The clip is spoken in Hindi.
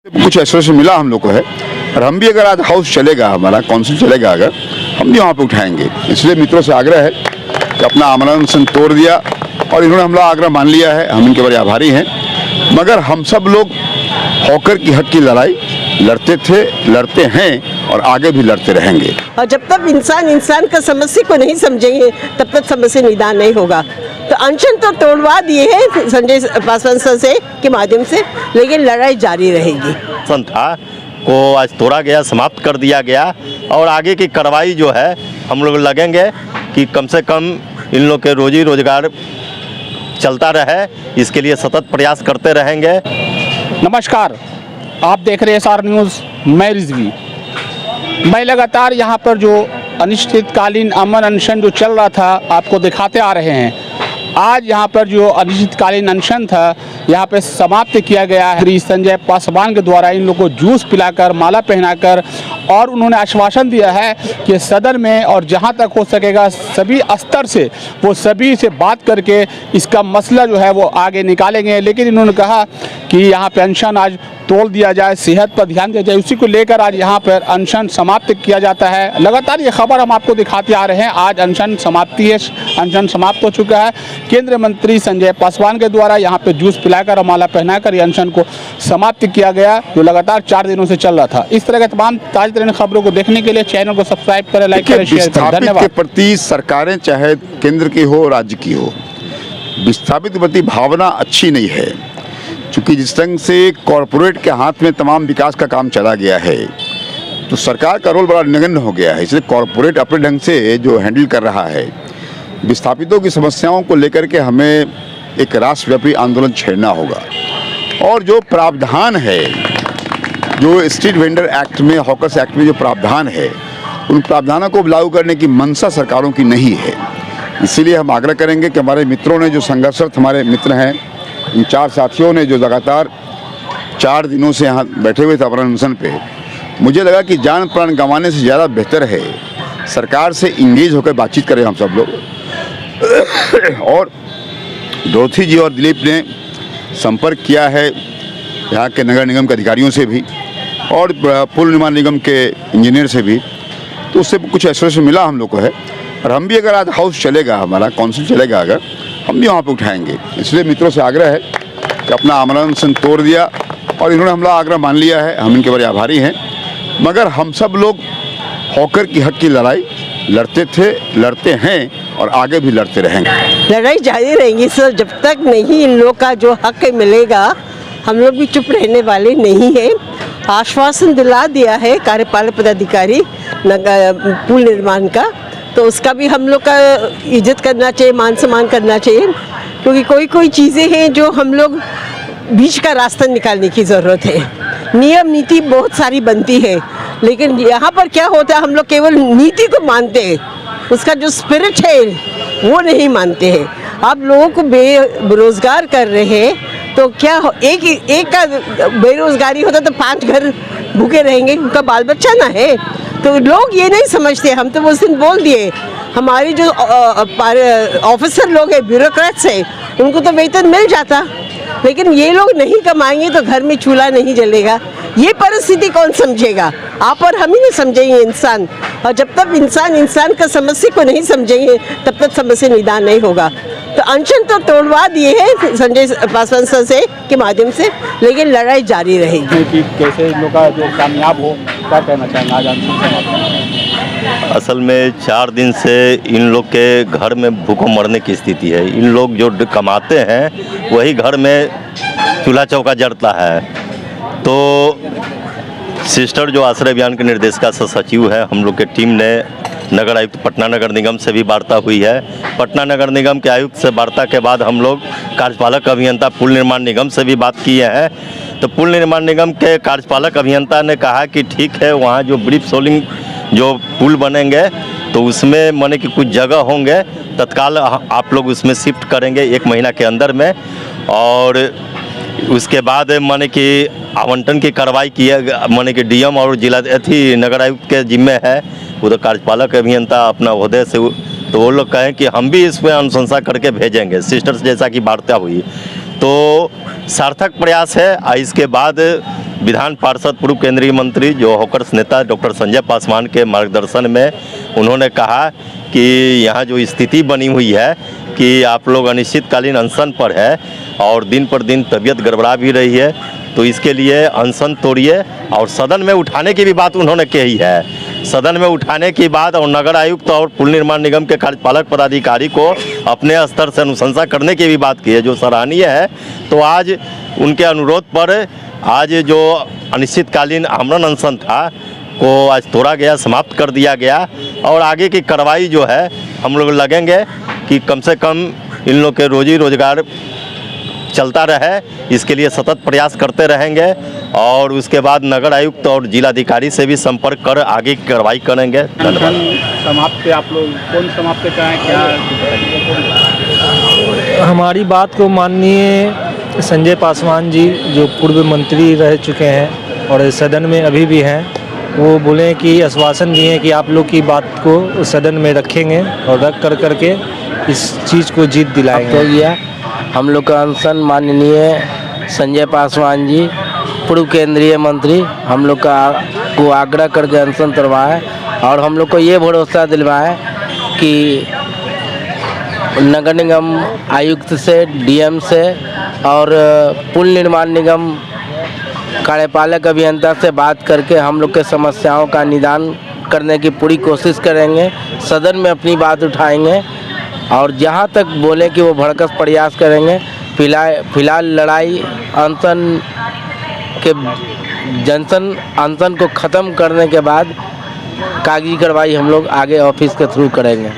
कुछ एसोसिएशन मिला हम लोग को है और हम भी अगर आज हाउस चलेगा, हमारा काउंसिल चलेगा, अगर हम भी वहाँ पे उठाएंगे। इसलिए मित्रों से आग्रह है कि अपना आमरण अनशन तोड़ दिया और इन्होंने हमारा आग्रह मान लिया है, हम इनके बड़े आभारी हैं। मगर हम सब लोग हॉकर की हक की लड़ाई लड़ते थे, लड़ते हैं और आगे भी लड़ते रहेंगे। और जब तक इंसान का समस्या को नहीं समझेंगे तब तक समस्या निदान नहीं होगा। तो अनशन तो तोड़वा दिए हैं संजय पासवान सर के माध्यम से, लेकिन लड़ाई जारी रहेगी। संस्था को आज तोड़ा गया, समाप्त कर दिया गया और आगे की कार्रवाई जो है हम लोग लगेंगे कि कम से कम इन लोग के रोजी रोजगार चलता रहे, इसके लिए सतत प्रयास करते रहेंगे। नमस्कार, आप देख रहे हैं SR न्यूज़। मैं रिजवी। मैं लगातार यहाँ पर जो अनिश्चितकालीन अमन अनशन जो चल रहा था आपको दिखाते आ रहे हैं। आज यहाँ पर जो अनिश्चितकालीन अनशन था यहाँ पे समाप्त किया गया है। श्री संजय पासवान के द्वारा इन लोगों को जूस पिलाकर, माला पहनाकर और उन्होंने आश्वासन दिया है कि सदन में और जहाँ तक हो सकेगा सभी स्तर से वो सभी से बात करके इसका मसला जो है वो आगे निकालेंगे। लेकिन इन्होंने कहा कि यहाँ पे अनशन आज तोड़ दिया जाए, सेहत पर ध्यान दिया जाए, उसी को लेकर आज यहाँ पर अनशन समाप्त किया जाता है। लगातार ये खबर हम आपको दिखाते आ रहे हैं। आज अनशन समाप्ति है, अनशन समाप्त हो चुका है। केंद्रीय मंत्री संजय पासवान के द्वारा यहाँ पे जूस पिलाकर और माला पहनाकर ये अनशन को समाप्त किया गया, जो लगातार 4 दिनों से चल रहा था। इस तरह के तमाम ताज़ा तरीन खबरों को देखने के लिए चैनल को सब्सक्राइब करें, लाइक करें, शेयर करें। धन्यवाद। के प्रति सरकारें चाहे केंद्र की हो, राज्य की हो, विस्थापित के प्रति भावना अच्छी नहीं है। चूँकि जिस ढंग से कॉरपोरेट के हाथ में तमाम विकास का काम चला गया है तो सरकार का रोल बड़ा नगण्य हो गया है। इसलिए कॉरपोरेट अपने ढंग से जो हैंडल कर रहा है, विस्थापितों की समस्याओं को लेकर के हमें एक राष्ट्रव्यापी आंदोलन छेड़ना होगा। और जो प्रावधान है, जो स्ट्रीट वेंडर एक्ट में, हॉकर्स एक्ट में जो प्रावधान है, उन प्रावधानों को लागू करने की मंशा सरकारों की नहीं है। इसीलिए हम आग्रह करेंगे कि हमारे मित्रों ने, जो संघर्षरत हमारे मित्र हैं, इन 4 साथियों ने जो लगातार 4 दिनों से यहाँ बैठे हुए थे अमरण अनशन पे, मुझे लगा कि जान प्राण गंवाने से ज़्यादा बेहतर है सरकार से इंगेज होकर बातचीत करें हम सब लोग। और डोरथी जी और दिलीप ने संपर्क किया है यहाँ के नगर निगम के अधिकारियों से भी और पुल निर्माण निगम के इंजीनियर से भी, तो उससे कुछ एसोसिएशन मिला हम लोग को है और हम भी अगर आज हाउस चलेगा, हमारा काउंसिल चलेगा, अगर हम भी वहाँ पे उठाएंगे। इसलिए मित्रों से आग्रह है कि अपना आमरण अनशन तोड़ दिया और इन्होंने हमारा आग्रह मान लिया है, हम इनके बड़े आभारी हैं। मगर हम सब लोग हॉकर की हक की लड़ाई लड़ते थे, लड़ते हैं और आगे भी लड़ते रहेंगे। लड़ाई जारी रहेगी सर, जब तक नहीं इन लोग का जो हक मिलेगा हम लोग भी चुप रहने वाले नहीं हैं। आश्वासन दिला दिया है कार्यपालक पदाधिकारी पुल निर्माण का, तो उसका भी हम लोग का इज्जत करना चाहिए, मान सम्मान करना चाहिए। क्योंकि कोई चीज़ें हैं जो हम लोग बीच का रास्ता निकालने की ज़रूरत है। नियम नीति बहुत सारी बनती है, लेकिन यहाँ पर क्या होता है, हम लोग केवल नीति को मानते हैं, उसका जो स्पिरिट है वो नहीं मानते हैं। आप लोगों को बेरोजगार कर रहे हैं तो क्या एक का बेरोजगारी होता तो 5 घर भूखे रहेंगे, उनका बाल बच्चा ना है। तो लोग ये नहीं समझते। हम तो उस दिन बोल दिए, हमारी जो ऑफिसर लोग हैं, ब्यूरोक्रेट्स हैं, उनको तो वेतन मिल जाता, लेकिन ये लोग नहीं कमाएंगे तो घर में चूल्हा नहीं जलेगा। ये परिस्थिति कौन समझेगा? आप और हम ही नहीं समझेंगे इंसान। और जब तक इंसान का समस्या को नहीं समझेंगे तब तक समस्या निदान नहीं होगा। तो अनशन तो तोड़वा दिए हैं संजय पासवान सर के माध्यम से, लेकिन लड़ाई जारी रहेगी। कि कैसे इन लोग का जो कामयाब हो, क्या कहना चाहेंगे आज अनशन समाप्त? असल में 4 दिन से इन लोग के घर में भूखों मरने की स्थिति है। इन लोग जो कमाते हैं वही घर में चूल्हा चौका जड़ता है। तो सिस्टर जो आश्रय अभियान के निर्देशिका सचिव है, हम लोग के टीम ने नगर आयुक्त पटना नगर निगम से भी वार्ता हुई है। पटना नगर निगम के आयुक्त से वार्ता के बाद हम लोग कार्यपालक अभियंता पुल निर्माण निगम से भी बात किए हैं। तो पुल निर्माण निगम के कार्यपालक अभियंता ने कहा कि ठीक है, वहाँ जो ब्रीफ सोलिंग जो पुल बनेंगे तो उसमें माने कि कुछ जगह होंगे, तत्काल आप लोग उसमें शिफ्ट करेंगे 1 महीना के अंदर में। और उसके बाद माने कि आवंटन की कार्रवाई किया, माने कि डीएम और जिला नगर आयुक्त के जिम्मे है, उधर कार्यपालक अभियंता अपना ओहदे से, तो वो लोग कहें कि हम भी इस पर अनुशंसा करके भेजेंगे। सिस्टर्स जैसा कि वार्ता हुई तो सार्थक प्रयास है। इसके बाद विधान पार्षद पूर्व केंद्रीय मंत्री जो हॉकर्स नेता डॉक्टर संजय पासवान के मार्गदर्शन में उन्होंने कहा कि यहाँ जो स्थिति बनी हुई है कि आप लोग अनिश्चितकालीन अनशन पर है और दिन पर दिन तबीयत गड़बड़ा भी रही है, तो इसके लिए अनशन तोड़िए और सदन में उठाने की भी बात उन्होंने कही है। सदन में उठाने की बात और नगर आयुक्त और पुल निर्माण निगम के कार्यपालक पदाधिकारी को अपने स्तर से अनुशंसा करने की भी बात की है, जो सराहनीय है। तो आज उनके अनुरोध पर आज जो अनिश्चितकालीन आमरण अनशन था को आज तोड़ा गया, समाप्त कर दिया गया और आगे की कार्रवाई जो है हम लोग लगेंगे कि कम से कम इन लोग के रोजी रोजगार चलता रहे, इसके लिए सतत प्रयास करते रहेंगे और उसके बाद नगर आयुक्त और जिलाधिकारी से भी संपर्क कर आगे की कार्रवाई करेंगे। धन्यवाद। समाप्त आप लोग कौन समाप्त चाहें क्या? हमारी बात को माननीय संजय पासवान जी जो पूर्व मंत्री रह चुके हैं और सदन में अभी भी हैं, वो बोले कि आश्वासन दिए कि आप लोग की बात को सदन में रखेंगे और रख करके इस चीज़ को जीत दिलाएंगे। तो गया हम लोग का अनशन माननीय संजय पासवान जी पूर्व केंद्रीय मंत्री हम लोग को आग्रह करके अनशन करवाए और हम लोग को ये भरोसा दिलवाए कि नगर निगम आयुक्त से, डीएम से और पुल निर्माण निगम कार्यपालक अभियंता से बात करके हम लोग के समस्याओं का निदान करने की पूरी कोशिश करेंगे। सदन में अपनी बात उठाएंगे और जहाँ तक बोले कि वो भड़कस प्रयास करेंगे। फिलहाल लड़ाई अनशन के अनशन को ख़त्म करने के बाद कागजी कार्रवाई हम लोग आगे ऑफिस के थ्रू करेंगे।